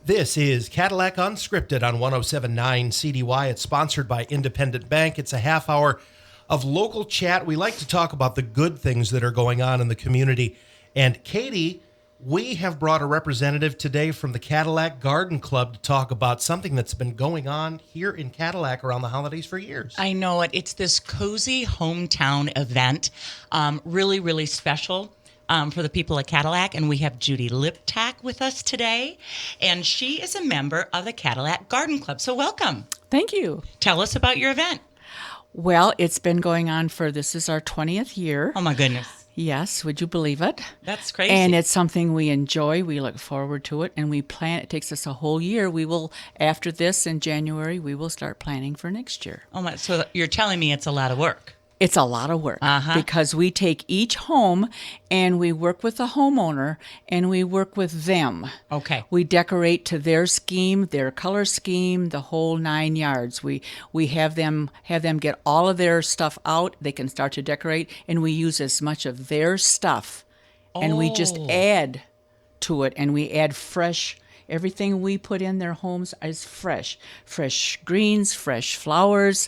This is Cadillac Unscripted on 107.9 CDY. It's sponsored by Independent Bank. It's a half hour of local chat. We like to talk about the good things that are going on in the community. And Katie, we have brought a representative today from the Cadillac Garden Club to talk about something that's been going on here in Cadillac around the holidays for years. I know it. It's this cozy hometown event, really, really special. For the people at Cadillac, and we have Judy Liptak with us today, and she is a member of the Cadillac Garden Club. So welcome. Thank you. Tell us about your event. Well, it's been going on this is our 20th year. Oh my goodness. Yes, would you believe it? That's crazy. And it's something we enjoy. We look forward to it, and we plan. It takes us a whole year. We will, after this in January, we will start planning for next year. Oh my! So you're telling me it's a lot of work. It's a lot of work because we take each home and we work with the homeowner and we work with them. Okay. We decorate to their scheme, their color scheme, the whole 9 yards. We have them get all of their stuff out. They can start to decorate, and we use as much of their stuff, and we just add to it, and we add fresh. Everything we put in their homes is fresh greens, fresh flowers.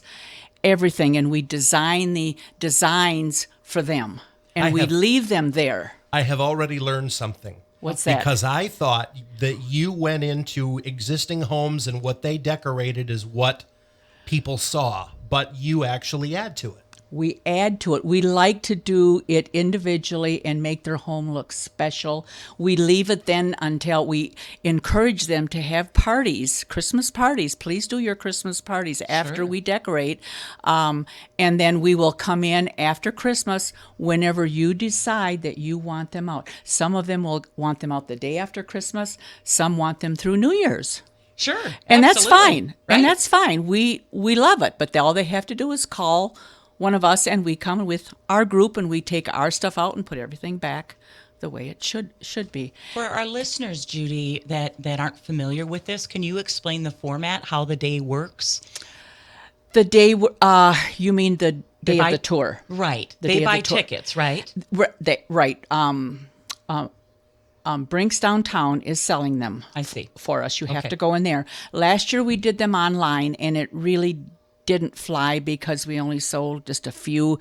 Everything, and we design the designs for them, and we leave them there. I have already learned something. What's that? Because I thought that you went into existing homes and what they decorated is what people saw, but you actually add to it. We add to it. We like to do it individually and make their home look special. We leave it then until we encourage them to have parties, Christmas parties. Please do your Christmas parties after we decorate. And then we will come in after Christmas whenever you decide that you want them out. Some of them will want them out the day after Christmas. Some want them through New Year's. Sure. And absolutely. that's fine. Right. And that's fine. We love it. But all they have to do is call one of us, and we come with our group, and we take our stuff out and put everything back the way it should be. For our listeners, Judy, that aren't familiar with this, can you explain the format, how the day works? The day, you mean the day of the tour? Right. The they buy tickets, right? Right. Brinks Downtown is selling them. I see. For us. You have to go in there. Last year we did them online, and it really didn't fly because we only sold just a few,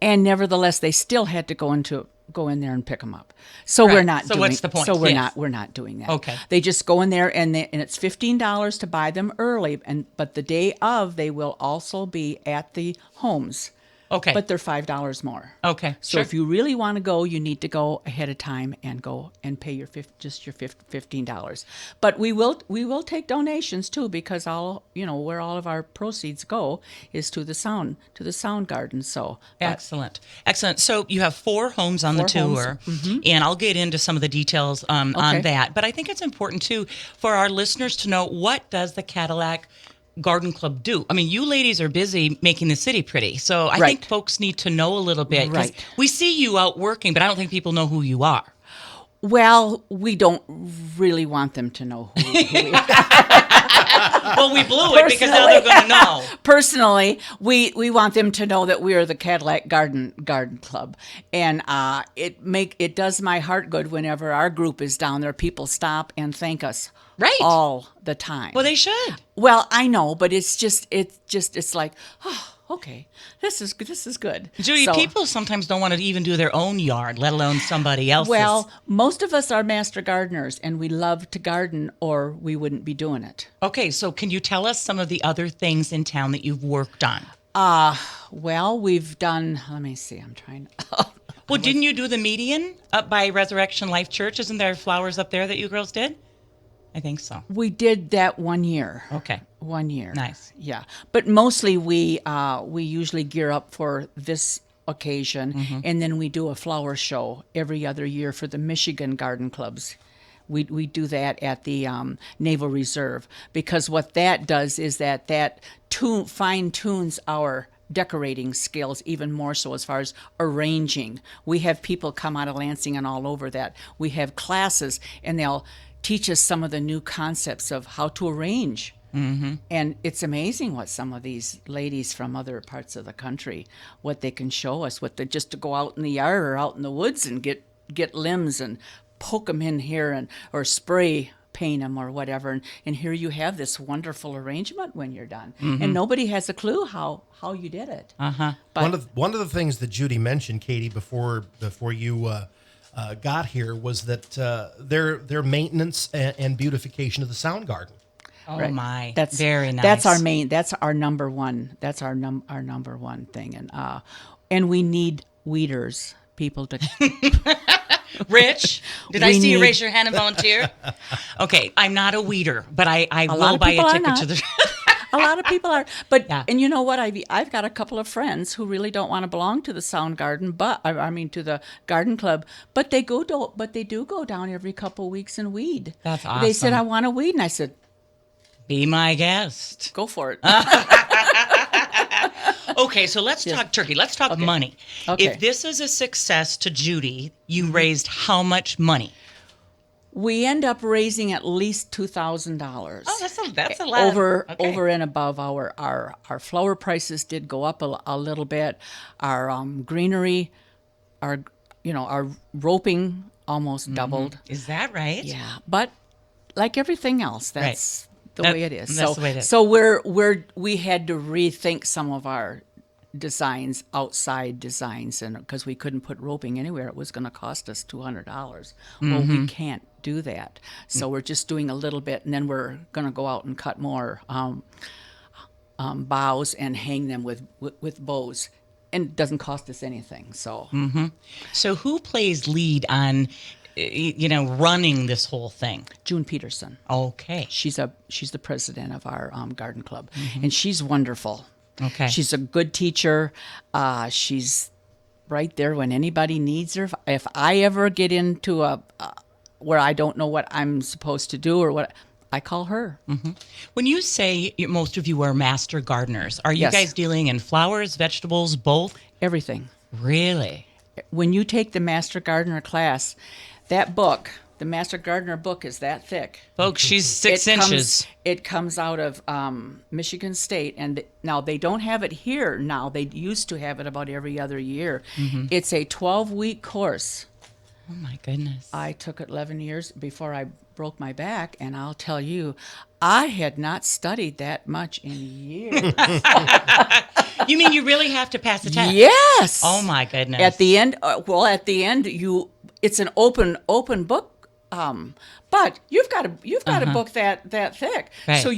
and nevertheless they still had to go in there and pick them up. So we're not. So what's the point? So we're not doing that. Okay. They just go in there, and it's $15 to buy them early, but the day of they will also be at the homes. Okay. But they're $5 more. Okay. So if you really want to go, you need to go ahead of time and go and pay your $15. But we will take donations too, because where all of our proceeds go is to the sound garden. So excellent. So you have 4 homes on the tour, and I'll get into some of the details on that. But I think it's important too for our listeners to know, what does the Cadillac Garden Club do? I mean, you ladies are busy making the city pretty, so I think folks need to know a little bit. Right. We see you out working, but I don't think people know who you are. Well, we don't really want them to know who we are. Well, we blew it because now they're going to know. Personally, we want them to know that we are the Cadillac Garden Club, and it does my heart good whenever our group is down there. People stop and thank us. Right. All the time. Well, they should. Well, I know, but it's like, oh, okay, this is good. Judy, people sometimes don't want to even do their own yard, let alone somebody else's. Well, most of us are master gardeners, and we love to garden, or we wouldn't be doing it. Okay, so can you tell us some of the other things in town that you've worked on? Well, we've done. Let me see. I'm trying. Well, didn't you do the median up by Resurrection Life Church? Isn't there flowers up there that you girls did? I think so. We did that 1 year. Okay. 1 year. Nice. Yeah. But mostly we usually gear up for this occasion, and then we do a flower show every other year for the Michigan Garden Clubs. We do that at the Naval Reserve, because what that does is that fine tunes our decorating skills even more so as far as arranging. We have people come out of Lansing and all over that. We have classes, and they'll teach us some of the new concepts of how to arrange. And it's amazing what some of these ladies from other parts of the country, what they can show us, just to go out in the yard or out in the woods and get limbs and poke them in here or spray paint them or whatever. And here you have this wonderful arrangement when you're done. And nobody has a clue how you did it. But One of the things that Judy mentioned, Katie, before you got here was that their maintenance and beautification of the sound garden. Oh right. my, That's very nice. That's our main. That's our number one. That's our number one thing. And we need weeders, people to. Rich, did I see you raise your hand and volunteer? Okay, I'm not a weeder, but I will buy a ticket to the. A lot of people are, but Yeah. and you know what? I've got a couple of friends who really don't want to belong to the sound garden, but I mean to the garden club. But they do go down every couple of weeks and weed. That's awesome. They said I want to weed, and I said, Be my guest. go for it. Okay, so let's talk turkey. Let's talk money. Okay. If this is a success to Judy, you raised how much money? We end up raising at least $2,000. Oh, that's a lot. Over and above our flower prices did go up a little bit. Our greenery, our roping almost doubled. Is that right? Yeah, but like everything else, that's the way it is. That's the way it is. So we had to rethink some of our designs, outside designs, and because we couldn't put roping anywhere, it was going to cost us $200. Well, we can't do that, so we're just doing a little bit, and then we're going to go out and cut more boughs and hang them with bows, and it doesn't cost us anything. So, So who plays lead on, running this whole thing? June Peterson. Okay. She's the president of our garden club, and she's wonderful. Okay. She's a good teacher. She's right there when anybody needs her. If I ever get into where I don't know what I'm supposed to do or what, I call her. When you say most of you are master gardeners, are you Yes. guys dealing in flowers, vegetables, both? Everything. Really? When you take the Master Gardener class, that book, the Master Gardener book, is that thick. Folks, she's 6 inches. It comes out of Michigan State, and now they don't have it here now. They used to have it about every other year. It's a 12-week course. Oh, my goodness. I took it 11 years before I broke my back, and I'll tell you, I had not studied that much in years. You mean you really have to pass the test? Yes. Oh, my goodness. At the end, it's an open book. But you've got a book that thick. Right. So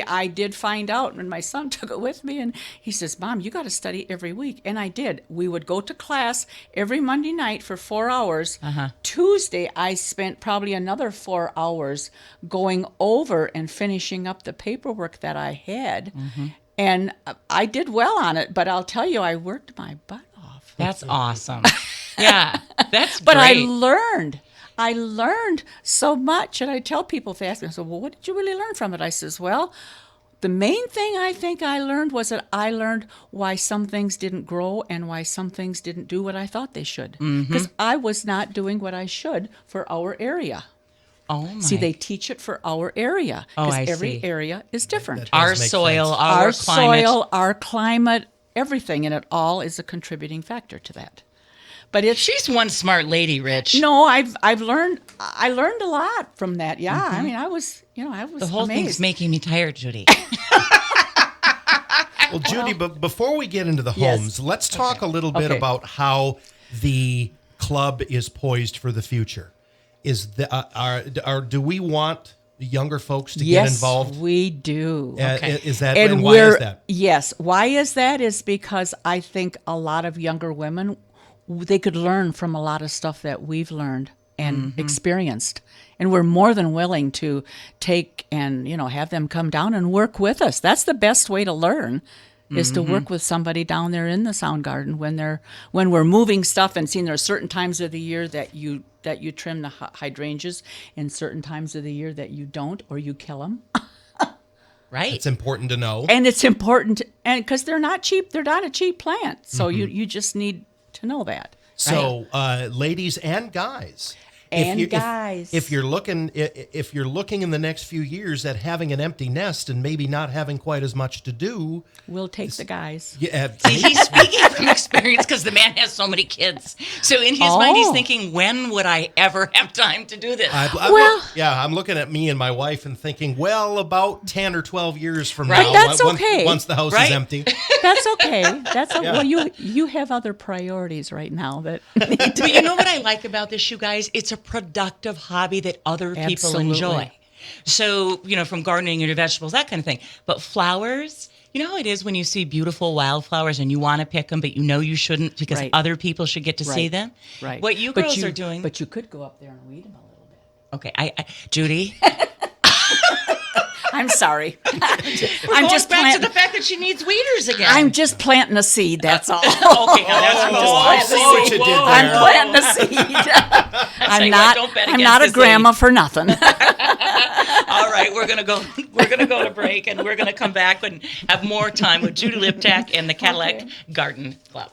I did find out, and my son took it with me, and he says, "Mom, you got to study every week." And I did. We would go to class every Monday night for 4 hours. Tuesday, I spent probably another 4 hours going over and finishing up the paperwork that I had. And I did well on it, but I'll tell you, I worked my butt off. That's awesome. Yeah, that's But great. I learned so much, and I tell people, if they ask me, so, well, what did you really learn from it? I says, well, the main thing I think I learned was that I learned why some things didn't grow and why some things didn't do what I thought they should. Because I was not doing what I should for our area. Oh, my. See, they teach it for our area. Oh, I every see. area is different. That does Our make soil, sense. our climate. soil, our climate, everything, and it all is a contributing factor to that. But She's one smart lady, Rich. No, I've learned. I learned a lot from that. Yeah, I mean, I was The whole amazed. thing's making me tired, Judy. Well, Judy, but before we get into the Yes. homes, let's talk a little bit Okay. about how the club is poised for the future. Do we want the younger folks to get involved? Yes, we do. Is that and why is that? Yes, why is that? Is because I think a lot of younger women, they could learn from a lot of stuff that we've learned and experienced, and we're more than willing to take and have them come down and work with us. That's the best way to learn, is to work with somebody down there in the sound garden when we're moving stuff and seeing there are certain times of the year that you trim the hydrangeas and certain times of the year that you don't, or you kill them. Right. It's important to know. And it's important, and because they're not cheap, they're not a cheap plant. So you just need to know that. So, ladies and guys, if you're looking in the next few years at having an empty nest and maybe not having quite as much to do, we'll take the guys. Yeah, See, he's speaking from experience because the man has so many kids. So in his mind, he's thinking, when would I ever have time to do this? I'm looking at me and my wife and thinking, well, about 10 or 12 years from now, that's okay. Once the house is empty. That's okay. Well, you have other priorities right now that. But you know what I like about this, you guys? It's a productive hobby that other people enjoy. So, from gardening your vegetables, that kind of thing. But flowers, you know how it is when you see beautiful wildflowers and you want to pick them, but you shouldn't because other people should get to see them? Right. What you girls are doing. But you could go up there and weed them a little bit. Okay. Judy? I'm sorry. I'm just back to the fact that she needs weeders again. I'm just planting a seed, that's all. Okay, I see what you did there. I'm planting a seed. I'm not a grandma for nothing. All right, we're gonna go to break, and we're gonna come back and have more time with Judy Liptak and the Cadillac Garden Club.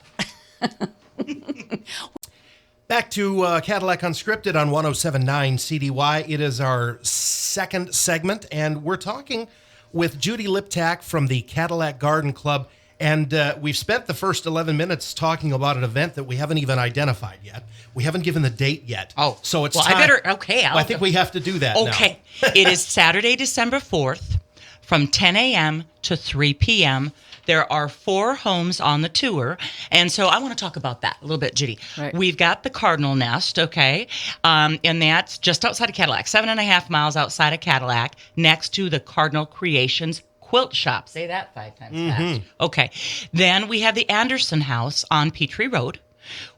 Back to Cadillac Unscripted on 107.9 CDY. It is our second segment, and we're talking with Judy Liptak from the Cadillac Garden Club. And we've spent the first 11 minutes talking about an event that we haven't even identified yet. We haven't given the date yet. Oh, so it's time. I think we have to do that now. Okay. It is Saturday, December 4th from 10 a.m. to 3 p.m. There are 4 homes on the tour, and so I want to talk about that a little bit, Judy. Right. We've got the Cardinal Nest, okay, and that's just outside of Cadillac, 7.5 miles outside of Cadillac, next to the Cardinal Creations Quilt Shop. Say that 5 times fast. Okay. Then we have the Anderson House on Petrie Road.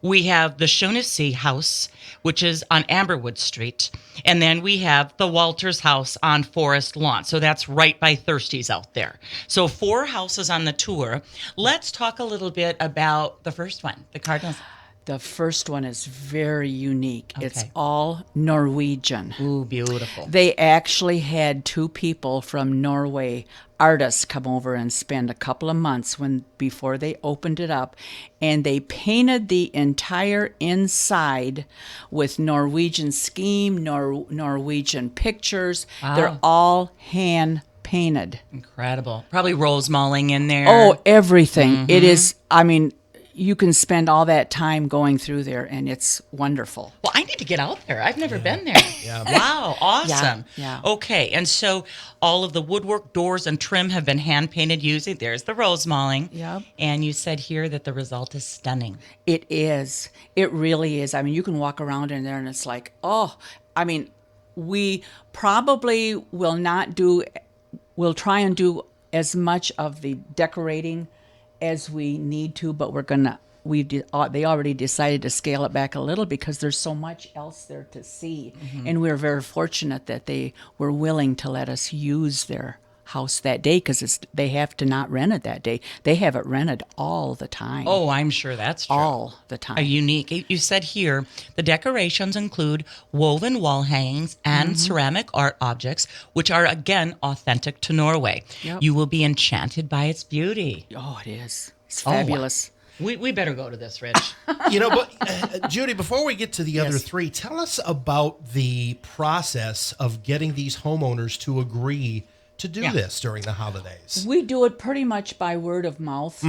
We have the Shaughnessy House, which is on Amberwood Street. And then we have the Walters House on Forest Lawn. So that's right by Thirsties out there. So 4 houses on the tour. Let's talk a little bit about the first one, the Cardinals. The first one is very unique. Okay. It's all Norwegian. Ooh, beautiful. They actually had 2 people from Norway, artists, come over and spend a couple of months before they opened it up, and they painted the entire inside with Norwegian scheme, Norwegian pictures. Wow. They're all hand painted. Incredible. Probably rose malling in there. Oh, everything. It is, you can spend all that time going through there, and it's wonderful. Well, I need to get out there. I've never been there. Wow, awesome. Yeah. Okay, and so all of the woodwork, doors, and trim have been hand-painted using, there's the rose malling. Yep. And you said here that the result is stunning. It is. It really is. You can walk around in there, and it's like, we probably we'll try and do as much of the decorating as we need to, but they already decided to scale it back a little because there's so much else there to see. And we're very fortunate that they were willing to let us use their house that day because they have to not rent it that day. They have it rented all the time. Oh, I'm sure that's true. All the time. A unique. You said here the decorations include woven wall hangings and ceramic art objects, which are, again, authentic to Norway. Yep. You will be enchanted by its beauty. Oh, it is. It's fabulous. We better go to this, Rich. But Judy, before we get to the other 3, tell us about the process of getting these homeowners to agree to do this during the holidays. We do it pretty much by word of mouth.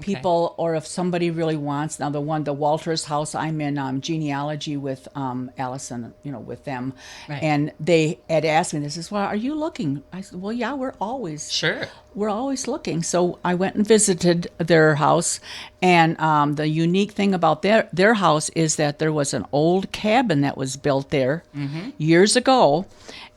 People, or if somebody really wants. Now, the Walters House, I'm in genealogy with Allison, with them. Right. And they had asked me, this is, well, are you looking? I said, well, yeah, we're always looking. So I went and visited their house. And the unique thing about their house is that there was an old cabin that was built there years ago.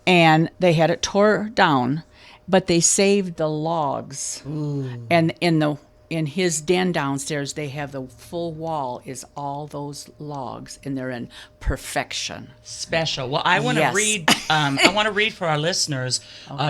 And they had it tore down, but they saved the logs. Ooh. And in his den downstairs, they have the full wall is all those logs, and they're in perfection. Special. Well, I want to read. I want to read for our listeners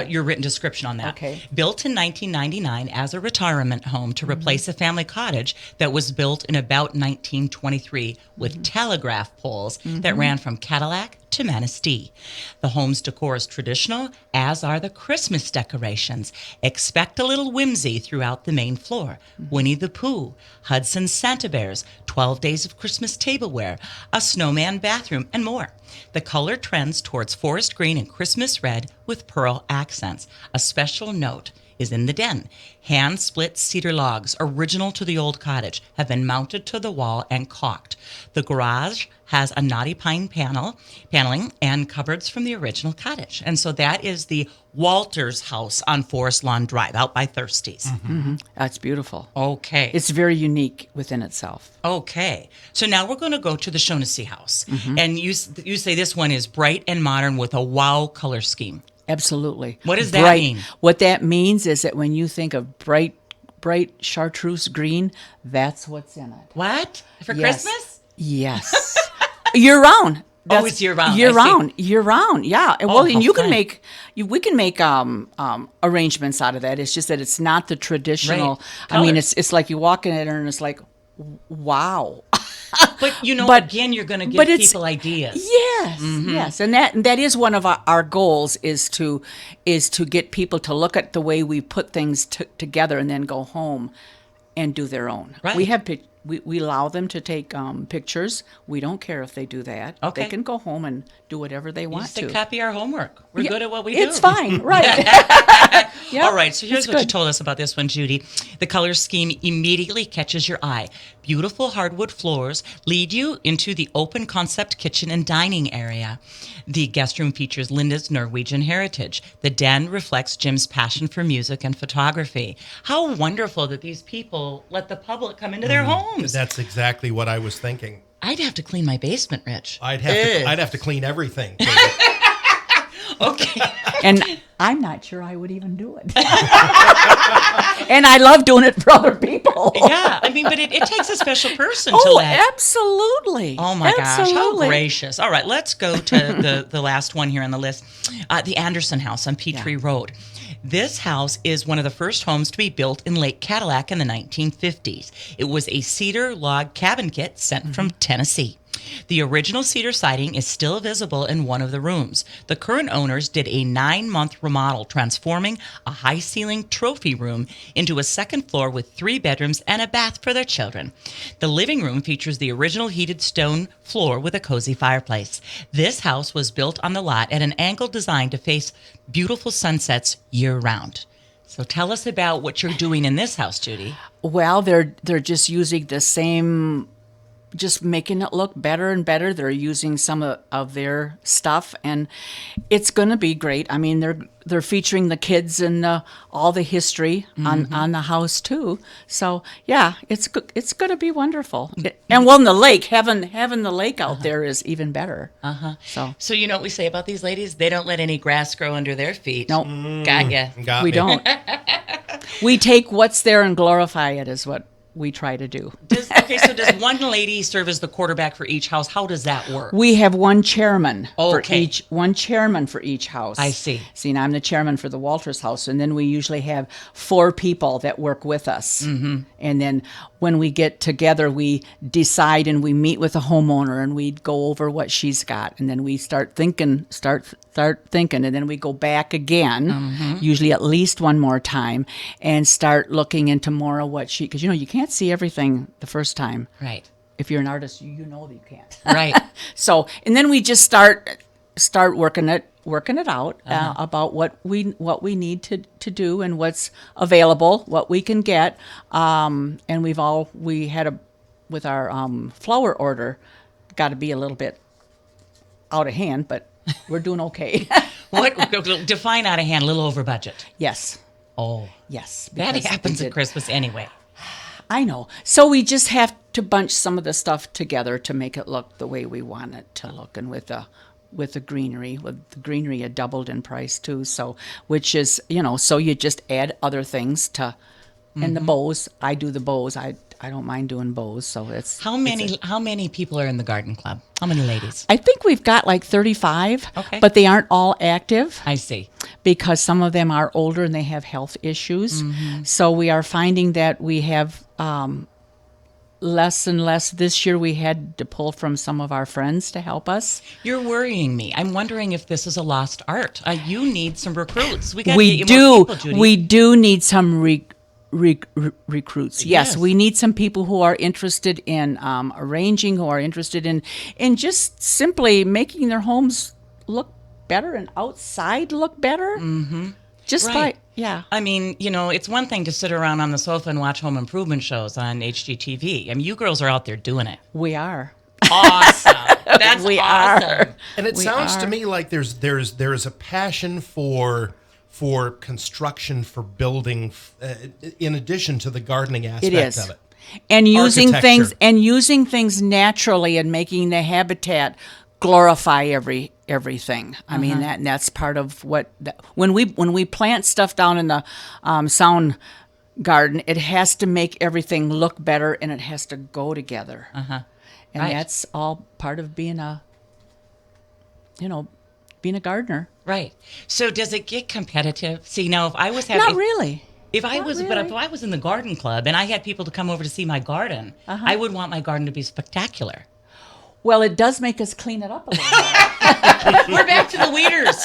your written description on that. Okay. Built in 1999 as a retirement home to replace a family cottage that was built in about 1923 with telegraph poles that ran from Cadillac to Manistee. The home's decor is traditional, as are the Christmas decorations. Expect a little whimsy throughout the main floor. Winnie the Pooh, Hudson's Santa Bears, 12 Days of Christmas tableware, a snowman bathroom, and more. The color trends towards forest green and Christmas red with pearl accents. A special note is in the den. Hand-split cedar logs, original to the old cottage, have been mounted to the wall and caulked. The garage has a knotty pine paneling and cupboards from the original cottage. And so that is the Walters house on Forest Lawn Drive, out by Thirsty's. That's beautiful. Okay. It's very unique within itself. Okay. So now we're going to go to the Shaughnessy house. And you say this one is bright and modern with a wow color scheme. Absolutely. What does that mean? What that means is that when you think of bright chartreuse green, that's what's in it. What? For Yes. Christmas? Yes. Year round. It's year round. Year I see. round. Year round. Yeah. And Oh, well, and how you can fun. make we can make arrangements out of that. It's just that it's not the traditional. Right. I mean, Colors. it's like you walk in it and it's like, wow. But But- again, you're going to give but it's- people ideas. Yes, yes, and that is one of our goals is to get people to look at the way we put things together and then go home and do their own. Right. We have we allow them to take pictures. We don't care if they do that. Okay. They can go home and do whatever they You want just say to. copy our homework. We're Yeah, good at what we do. It's fine, right? Yep, All right, so here's it's what you good. told us about this one, Judy. The color scheme immediately catches your eye. Beautiful hardwood floors lead you into the open concept kitchen and dining area. The guest room features Linda's Norwegian heritage. The den reflects Jim's passion for music and photography. How wonderful that these people let the public come into their homes. That's exactly what I was thinking. I'd have to clean my basement, Rich. I'd have to clean everything. Okay. And I'm not sure I would even do it. And I love doing it for other people. Yeah, I mean, but it takes a special person to Oh, let. absolutely. Oh my gosh, how Absolutely. gracious. All right, let's go to the last one here on the list. The Anderson House on Peachtree Road. This house is one of the first homes to be built in Lake Cadillac in the 1950s. It was a cedar log cabin kit sent from Tennessee. The original cedar siding is still visible in one of the rooms. The current owners did a 9-month remodel, transforming a high-ceiling trophy room into a second floor with 3 bedrooms and a bath for their children. The living room features the original heated stone floor with a cozy fireplace. This house was built on the lot at an angle designed to face beautiful sunsets year-round. So tell us about what you're doing in this house, Judy. Well, they're just using the same, just making it look better and better. They're using some of their stuff, and it's going to be great. I mean, they're featuring the kids and all the history on the house too. So yeah, it's going to be wonderful. And well, in the lake, having the lake out there is even better. So you know what we say about these ladies? They don't let any grass grow under their feet. Nope. Got ya. Got We me. don't. We take what's there and glorify it is what we try to do. So does one lady serve as the quarterback for each house? How does that work? We have one chairman for Okay. each house. I see. See, and I'm the chairman for the Walters house, and then we usually have 4 people that work with us. Mm-hmm. And then when we get together, we decide and we meet with the homeowner and we go over what she's got, and then we start thinking, and then we go back again, usually at least one more time, and start looking into more of what because you can't see everything the first time. Right. If you're an artist, you know that you can't. Right. So, and then we just start working it out about what we need to do and what's available, what we can get. And we had with our flower order, got to be a little bit out of hand, but we're doing okay. What define out of hand? A little over budget. Yes. Oh, Yes. that because happens we at did- Christmas anyway. I know. So we just have to bunch some of the stuff together to make it look the way we want it to look, and with the greenery, it doubled in price too. So, which is so you just add other things to, and the bows. I do the bows. I don't mind doing bows. So it's How many people are in the garden club? How many ladies? I think we've got like 35, Okay. but they aren't all active. I see. Because some of them are older and they have health issues. So we are finding that we have less and less. This year we had to pull from some of our friends to help us. You're worrying me. I'm wondering if this is a lost art. You need some recruits. We got to We get you do. more people, Judy. We do need some recruits. Yes, Yes. we need some people who are interested in arranging, who are interested in just simply making their homes look better and outside look better. Mm-hmm. Just Right. yeah. I mean, it's one thing to sit around on the sofa and watch home improvement shows on HGTV. I mean, you girls are out there doing it. We are. Awesome. That's We awesome. are. And it We sounds to are. me like there's a passion for construction, for building, in addition to the gardening aspect It is. of it. And using Architecture. things naturally and making the habitat glorify everything. I mean that's part of what when we plant stuff down in the sound garden, it has to make everything look better and it has to go together. And Right. that's all part of being a gardener. Right. So does it get competitive? See, now if I was having... Not really. If I Not was, really. but if I was in the garden club and I had people to come over to see my garden, I would want my garden to be spectacular. Well, it does make us clean it up a little bit. We're back to the weeders.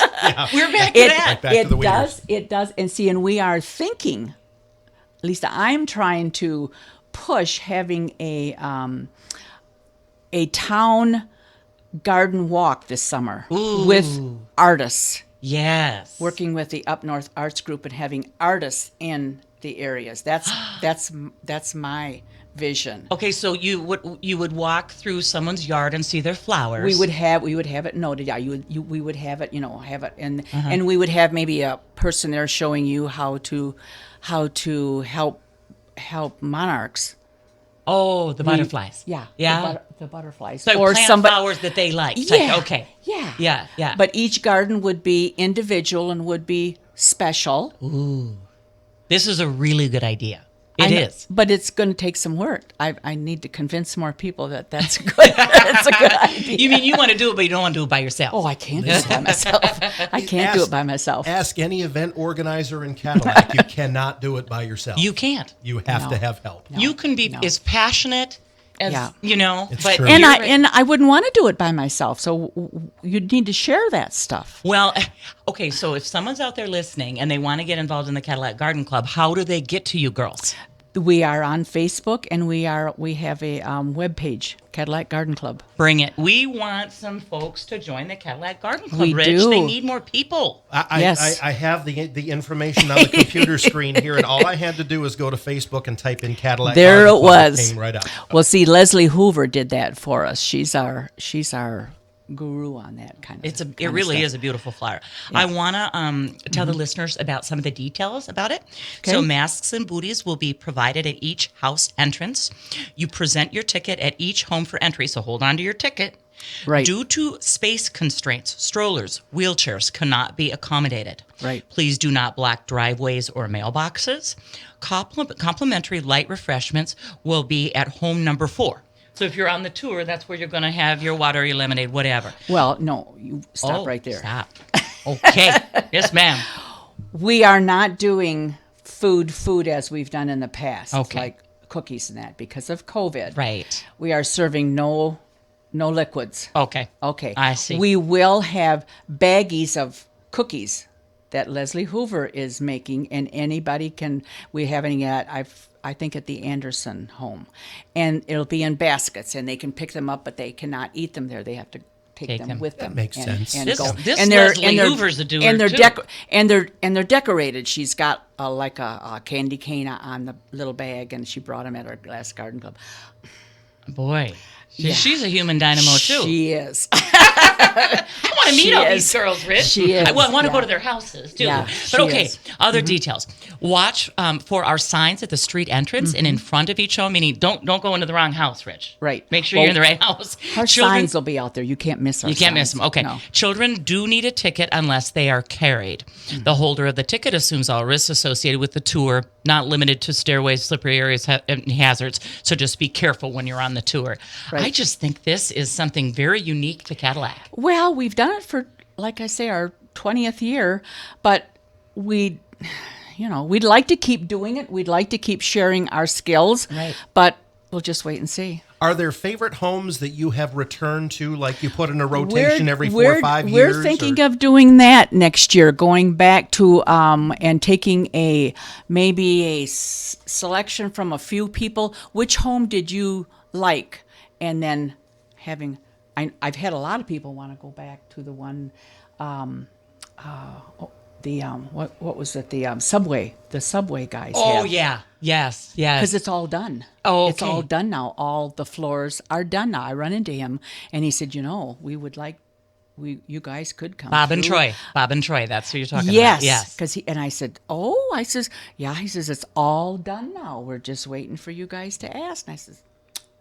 We're back to that. Back to the weeders. It does. And we are thinking, at least I'm trying to push having a town garden walk this summer with artists, Yes. working with the Up North Arts Group and having artists in the areas. That's my vision. Okay, so you would walk through someone's yard and see their flowers. We would have it noted. Yeah, we would have it. Have it, and we would have maybe a person there showing you how to help monarchs. Oh, the butterflies. Yeah, Yeah. the butterflies. So or plant somebody. flowers that they like. It's Yeah. like, okay. Yeah. Yeah. Yeah. But each garden would be individual and would be special. this is a really good idea. It is. But it's going to take some work. I need to convince more people that that's good. That's a good idea. You mean you want to do it, but you don't want to do it by yourself? Oh, I can't do it by myself. I can't do it by myself. Ask any event organizer in Cadillac. You cannot do it by yourself. You can't. You have to No. have help. You can be as passionate as Yeah. It's but true. And you're- I wouldn't want to do it by myself. So you'd need to share that stuff. Well, okay, so if someone's out there listening and they want to get involved in the Cadillac Garden Club, how do they get to you girls? We are on Facebook and we have a web page, Cadillac Garden Club. Bring it. We want some folks to join the Cadillac Garden Club, We Rich. do. They need more people. Yes. I have the information on the computer screen here, and all I had to do was go to Facebook and type in Cadillac. There Garden it Club. was. Came right up. Well, see, Leslie Hoover did that for us. She's our guru on that kind of. It really is a beautiful flower. I want to tell the listeners about some of the details about it. Okay. So masks and booties will be provided at each house entrance. You present your ticket at each home for entry, so hold on to your ticket. Right. Due to space constraints, strollers, wheelchairs cannot be accommodated. Right. Please do not block driveways or mailboxes. Complimentary light refreshments will be at home number 4. So if you're on the tour, that's where you're going to have your water, your lemonade, whatever. Well, no, you stop right there. Stop. Okay. Yes, ma'am. We are not doing food as we've done in the past, Okay. like cookies and that, because of COVID. Right. We are serving no liquids. Okay. Okay. I see. We will have baggies of cookies that Leslie Hoover is making, and anybody can. We're having it. I think at the Anderson home, and it'll be in baskets, and they can pick them up, but they cannot eat them there. They have to take them with them. That makes sense. And This- go. this and Leslie Hoover's a doer, and they're too. and they're decorated. She's got like a candy cane on the little bag, and she brought them at our last garden club. Boy. Yeah. She's a human dynamo, too. She is. I want to meet she all is. these girls, Rich. She is, I want to yeah. go to their houses, too. Yeah, But she okay, is. other details. Watch for our signs at the street entrance and in front of each home, meaning don't go into the wrong house, Rich. Right. Make sure Well, you're in the right house. Our Children- signs will be out there. You can't miss our You can't miss signs. them. Okay. No. Children do need a ticket unless they are carried. The holder of the ticket assumes all risks associated with the tour, not limited to stairways, slippery areas, and hazards. So just be careful when you're on the tour. Right. I just think this is something very unique to Cadillac. Well, we've done it for, like I say, our 20th year, but we'd like to keep doing it. We'd like to keep sharing our skills. Right. But we'll just wait and see. Are there favorite homes that you have returned to, like you put in a rotation every 4 or 5 years? We're thinking of doing that next year, going back to and taking maybe a selection from a few people. Which home did you like? And then I've had a lot of people want to go back to the one, what was it? The Subway guys. Oh, have. yeah. Yes. Because it's all done. Oh, okay. It's all done now. All the floors are done now. I run into him, and he said, we would like, you guys could come. Bob and Troy. That's who you're talking yes. about. Yes. Because and I said, I says, yeah. He says, it's all done now. We're just waiting for you guys to ask. And I says,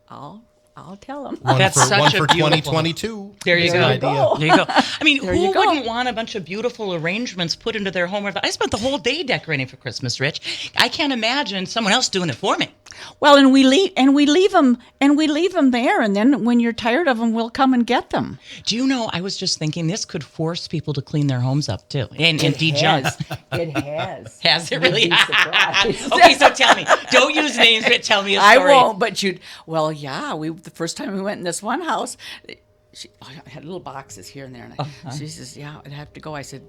I'll tell him. One That's for such a 2022. There you go. Idea. There you go. I mean, who wouldn't want a bunch of beautiful arrangements put into their home? I spent the whole day decorating for Christmas, Rich. I can't imagine someone else doing it for me. Well, and we leave them there, and then when you're tired of them, we'll come and get them. Do you know? I was just thinking this could force people to clean their homes up too, and de-junk. It has. Has it really? Okay, so tell me. Don't use names, but tell me a story. I won't. But well, yeah. The first time we went in this one house, I had little boxes here and there, and she says, "Yeah, I'd have to go." I said,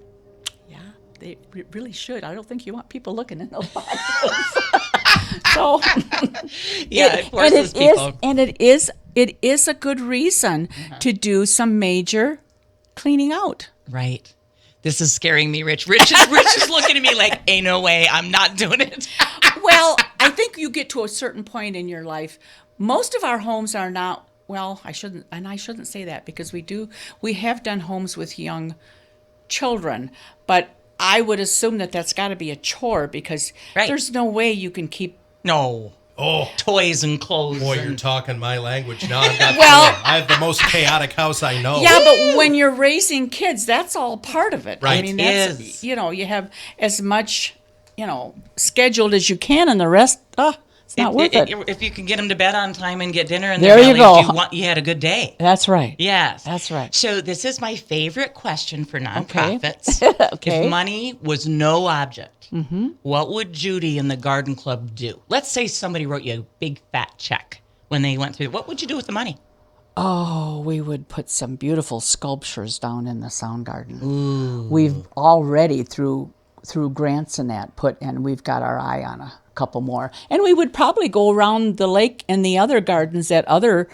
"Yeah, they really should. I don't think you want people looking in those boxes." So, yeah, it forces people. It is a good reason to do some major cleaning out. Right. This is scaring me, Rich. Rich is looking at me like, ain't no way, I'm not doing it. Well, I think you get to a certain point in your life. Most of our homes are not, well, I shouldn't say that because we have done homes with young children, but I would assume that's got to be a chore because there's no way you can keep. No. Oh, toys and clothes. Boy, you're talking my language now. I have the most chaotic house I know. Yeah, but when you're raising kids, that's all part of it. Right. I mean, that's, you have as much, scheduled as you can, and the rest, it's not worth it. If you can get them to bed on time and get dinner in there their you bellies, go. You had a good day. That's right. Yes. That's right. So this is my favorite question for nonprofits. Okay. If money was no object, what would Judy and the Garden Club do? Let's say somebody wrote you a big fat check when they went through. What would you do with the money? Oh, we would put some beautiful sculptures down in the Sound Garden. Ooh. We've already through grants and that and we've got our eye on a couple more, and we would probably go around the lake and the other gardens that other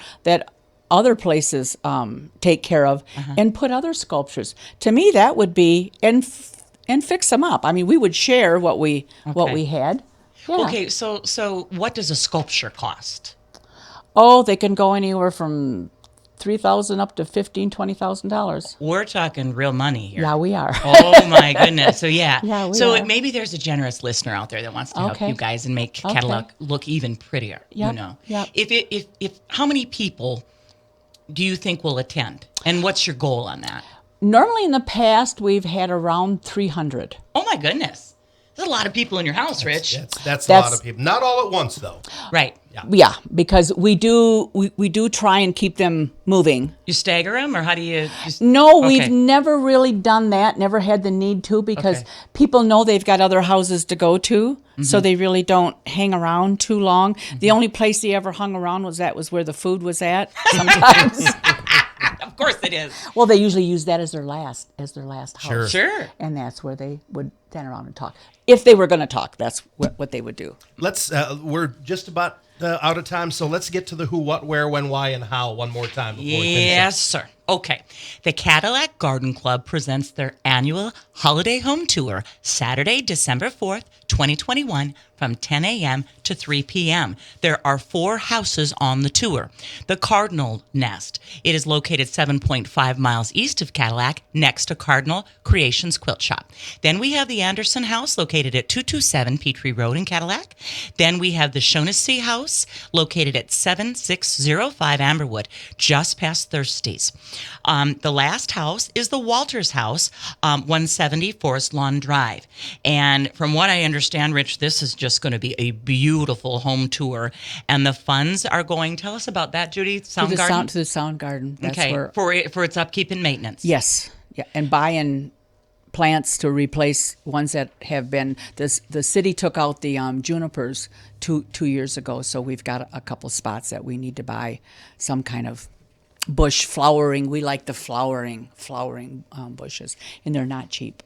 places take care of and put other sculptures. To me, that would be and fix them up. I mean, we would share what we had. Yeah. Okay, so what does a sculpture cost? Oh, they can go anywhere from $3,000 up to $15,000-$20,000. We're talking real money here. Yeah, we are. Oh my goodness! So yeah, we are. Maybe there's a generous listener out there that wants to help you guys and make Cadillac look even prettier. Yep. Yep. If how many people do you think will attend, and what's your goal on that? Normally, in the past, we've had around 300. Oh my goodness! There's a lot of people in your house, Rich. That's a lot of people. Not all at once, though. Right. Yeah, because we do try and keep them moving. You stagger them, or how do you? No, we've never really done that. Never had the need to because people know they've got other houses to go to, so they really don't hang around too long. The only place they ever hung around was where the food was at. Sometimes. Of course it is. Well, they usually use that as their last house. Sure. And that's where they would stand around and talk. If they were going to talk, that's what they would do. We're just about out of time, so let's get to the who, what, where, when, why, and how one more time. Yes, sir. Okay. The Cadillac Garden Club presents their annual holiday home tour Saturday, December 4th, 2021 from 10 a.m. to 3 p.m. There are 4 houses on the tour. The Cardinal Nest. It is located 7.5 miles east of Cadillac, next to Cardinal Creations Quilt Shop. Then we have the Anderson House, located at 227 Petrie Road in Cadillac. Then we have the Shaughnessy House, located at 7605 Amberwood, just past Thirsties. The last house is the Walters House, 170 Forest Lawn Drive. And from what I understand, Rich, this is just going to be a beautiful home tour. And the funds are going, tell us about that, Judy, Sound Garden? To the Sound Garden. That's for its upkeep and maintenance. Yes. Yeah. And buying plants to replace ones that have been. The city took out the junipers 2 years ago, so we've got a couple spots that we need to buy some kind of bush flowering. We like the flowering bushes, and they're not cheap.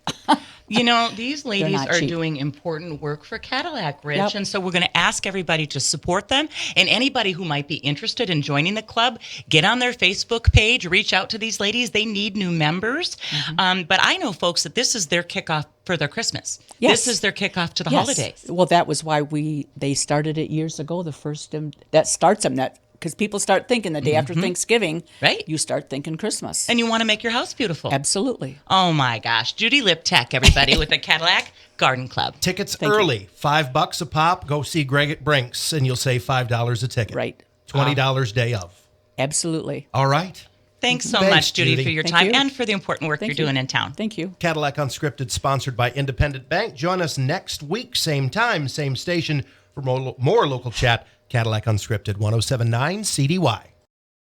These ladies are cheap. doing important work for Cadillac, Rich, Yep. and so we're going to ask everybody to support them. And anybody who might be interested in joining the club, get on their Facebook page, reach out to these ladies. They need new members. But I know, folks, that this is their kickoff for their Christmas. Yes. This is their kickoff to the holidays. Well, that was why they started it years ago. The first that starts them because people start thinking the day after Thanksgiving, right? You start thinking Christmas, And you want to make your house beautiful. Absolutely. Oh my gosh, Judy Liptak, everybody, with the Cadillac Garden Club. Tickets early, $5 a pop. Go see Greg at Brinks, and you'll save $5 a ticket. Right. $20 day of. Absolutely. All right. Thanks so Thanks, much, Judy, Judy. for your Thank time you. and for the important work Thank you're you. doing in town. Thank you. Cadillac Unscripted, sponsored by Independent Bank. Join us next week, same time, same station, for more local chat. Cadillac Unscripted, 107.9 CDY.